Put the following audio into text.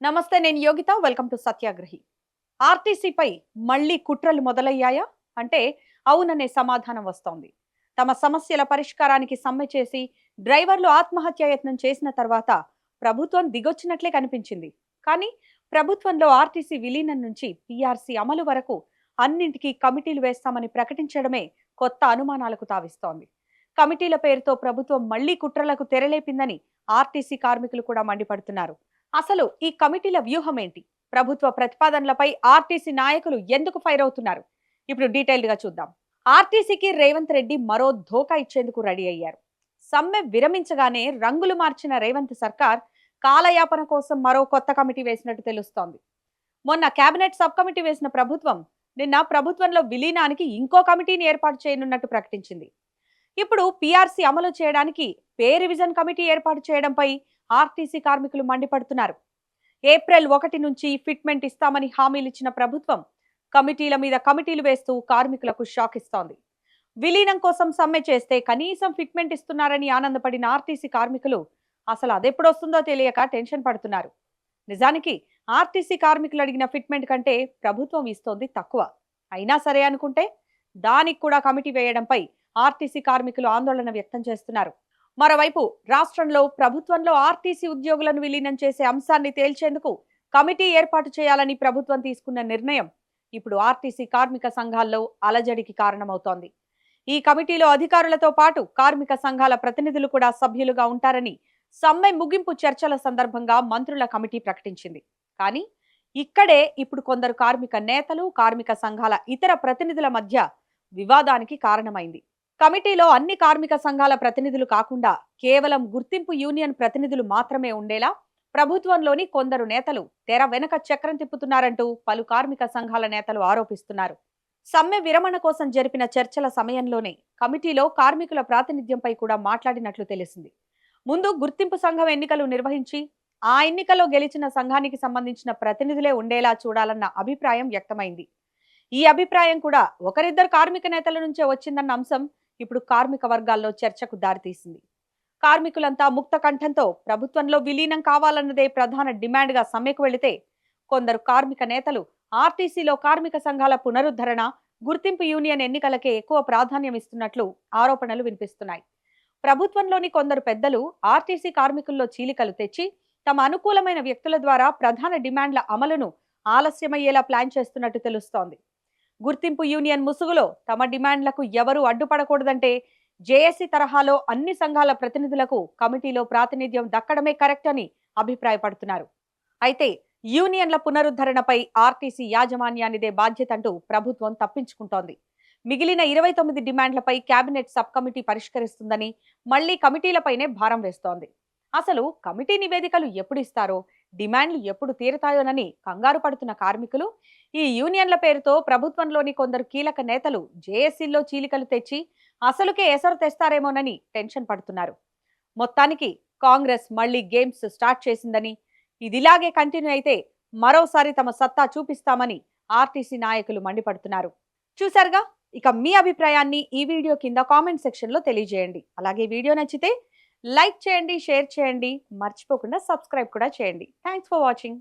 నమస్తే, నేను Yogita. Welcome to సత్యాగ్రహి. ఆర్టీసీపై మళ్లీ కుట్రలు మొదలయ్యాయా అంటే అవుననే సమాధానం వస్తోంది. తమ సమస్యల పరిష్కారానికి సమ్మె చేసి డ్రైవర్లు ఆత్మహత్య యత్నం చేసిన తర్వాత ప్రభుత్వం దిగొచ్చినట్లే కనిపించింది. కానీ ప్రభుత్వంలో ఆర్టీసీ విలీనం నుంచి పీఆర్సీ అమలు వరకు అన్నింటికీ కమిటీలు వేస్తామని ప్రకటించడమే కొత్త అనుమానాలకు తావిస్తోంది. కమిటీల పేరుతో ప్రభుత్వం మళ్లీ కుట్రలకు తెరలేపిందని ఆర్టీసీ కార్మికులు కూడా మండిపడుతున్నారు. అసలు ఈ కమిటీల వ్యూహం ఏంటి? ప్రభుత్వ ప్రతిపాదనలపై ఆర్టీసీ నాయకులు ఎందుకు ఫైర్ అవుతున్నారు? ఇప్పుడు డీటెయిల్డ్ గా చూద్దాం. ఆర్టీసీకి రేవంత్ రెడ్డి మరో ధోకా ఇచ్చేందుకు రెడీ అయ్యారు. సమ్మె విరమించగానే రంగులు మార్చిన రేవంత్ సర్కార్ కాలయాపన కోసం మరో కొత్త కమిటీ వేసినట్టు తెలుస్తోంది. మొన్న కేబినెట్ సబ్ కమిటీ వేసిన ప్రభుత్వం నిన్న ప్రభుత్వంలో విలీనానికి ఇంకో కమిటీని ఏర్పాటు చేయనున్నట్టు ప్రకటించింది. ఇప్పుడు పీఆర్సీ అమలు చేయడానికి పే రివిజన్ కమిటీ ఏర్పాటు చేయడంపై ఆర్టీసీ కార్మికులు మండిపడుతున్నారు. ఏప్రిల్ 1 నుంచి ఫిట్మెంట్ ఇస్తామని హామీలిచ్చిన ప్రభుత్వం కమిటీల మీద కమిటీలు వేస్తూ కార్మికులకు షాక్ ఇస్తోంది. విలీనం కోసం సమ్మె చేస్తే కనీసం ఫిట్మెంట్ ఇస్తున్నారని ఆనందపడిన ఆర్టీసీ కార్మికులు అసలు అదెప్పుడొస్తుందో తెలియక టెన్షన్ పడుతున్నారు. నిజానికి ఆర్టీసీ కార్మికులు అడిగిన ఫిట్మెంట్ కంటే ప్రభుత్వం ఇస్తోంది తక్కువ. అయినా సరే అనుకుంటే దానికి కూడా కమిటీ వేయడంపై ఆర్టీసీ కార్మికులు ఆందోళన వ్యక్తం చేస్తున్నారు. మరోవైపు రాష్ట్రంలో ప్రభుత్వంలో ఆర్టీసీ ఉద్యోగులను విలీనం చేసే అంశాన్ని తేల్చేందుకు కమిటీ ఏర్పాటు చేయాలని ప్రభుత్వం తీసుకున్న నిర్ణయం ఇప్పుడు ఆర్టీసీ కార్మిక సంఘాల్లో అలజడికి కారణమవుతోంది. ఈ కమిటీలో అధికారులతో పాటు కార్మిక సంఘాల ప్రతినిధులు కూడా సభ్యులుగా ఉంటారని సమ్మె ముగింపు చర్చల సందర్భంగా మంత్రుల కమిటీ ప్రకటించింది. కానీ ఇక్కడే ఇప్పుడు కొందరు కార్మిక నేతలు, కార్మిక సంఘాల ఇతర ప్రతినిధుల మధ్య వివాదానికి కారణమైంది. కమిటీలో అన్ని కార్మిక సంఘాల ప్రతినిధులు కాకుండా కేవలం గుర్తింపు యూనియన్ ప్రతినిధులు మాత్రమే ఉండేలా ప్రభుత్వంలోని కొందరు నేతలు తెర వెనక చక్రం తిప్పుతున్నారంటూ పలు కార్మిక సంఘాల నేతలు ఆరోపిస్తున్నారు. సమ్మె విరమణ కోసం జరిపిన చర్చల సమయంలోనే కమిటీలో కార్మికుల ప్రాతినిధ్యంపై కూడా మాట్లాడినట్లు తెలిసింది. ముందు గుర్తింపు సంఘం ఎన్నికలు నిర్వహించి ఆ ఎన్నికల్లో గెలిచిన సంఘానికి సంబంధించిన ప్రతినిధులే ఉండేలా చూడాలన్న అభిప్రాయం వ్యక్తమైంది. ఈ అభిప్రాయం కూడా ఒకరిద్దరు కార్మిక నేతల నుంచే వచ్చిందన్న అంశం ఇప్పుడు కార్మిక వర్గాల్లో చర్చకు దారితీసింది. కార్మికులంతా ముక్త కంఠంతో ప్రభుత్వంలో విలీనం కావాలన్నదే ప్రధాన డిమాండ్గా సమ్మెకు వెళితే కొందరు కార్మిక నేతలు ఆర్టీసీలో కార్మిక సంఘాల పునరుద్ధరణ, గుర్తింపు యూనియన్ ఎన్నికలకే ఎక్కువ ప్రాధాన్యం ఇస్తున్నట్లు ఆరోపణలు వినిపిస్తున్నాయి. ప్రభుత్వంలోని కొందరు పెద్దలు ఆర్టీసీ కార్మికుల్లో చీలికలు తెచ్చి తమ అనుకూలమైన వ్యక్తుల ద్వారా ప్రధాన డిమాండ్ల అమలును ఆలస్యమయ్యేలా ప్లాన్ చేస్తున్నట్టు తెలుస్తోంది. గుర్తింపు యూనియన్ ముసుగులో తమ డిమాండ్లకు ఎవరూ అడ్డుపడకూడదంటే జేఏసీ తరహాలో అన్ని సంఘాల ప్రతినిధులకు కమిటీలో ప్రాతినిధ్యం దక్కడమే కరెక్ట్ అని అభిప్రాయపడుతున్నారు. అయితే యూనియన్ల పునరుద్ధరణపై ఆర్టీసీ యాజమాన్యానిదే బాధ్యత అంటూ ప్రభుత్వం తప్పించుకుంటోంది. మిగిలిన 29 డిమాండ్లపై కేబినెట్ సబ్ కమిటీ పరిష్కరిస్తుందని మళ్లీ కమిటీలపైనే భారం వేస్తోంది. అసలు కమిటీ నివేదికలు ఎప్పుడు ఇస్తారో, డిమాండ్లు ఎప్పుడు తీరతాయోనని కంగారు పడుతున్న కార్మికులు ఈ యూనియన్ల పేరుతో ప్రభుత్వంలోని కొందరు కీలక నేతలు జేఏసీల్లో చీలికలు తెచ్చి అసలుకే ఎసరు తెస్తారేమోనని టెన్షన్ పడుతున్నారు. మొత్తానికి కాంగ్రెస్ మళ్లీ గేమ్స్ స్టార్ట్ చేసిందని, ఇదిలాగే కంటిన్యూ అయితే మరోసారి తమ సత్తా చూపిస్తామని ఆర్టీసీ నాయకులు మండిపడుతున్నారు. చూసారుగా, ఇక మీ అభిప్రాయాన్ని ఈ వీడియో కింద కామెంట్ సెక్షన్ లో తెలియజేయండి. అలాగే వీడియో నచ్చితే లైక్ చేయండి, షేర్ చేయండి, మర్చిపోకుండా సబ్స్క్రైబ్ కూడా చేయండి. Thanks for watching.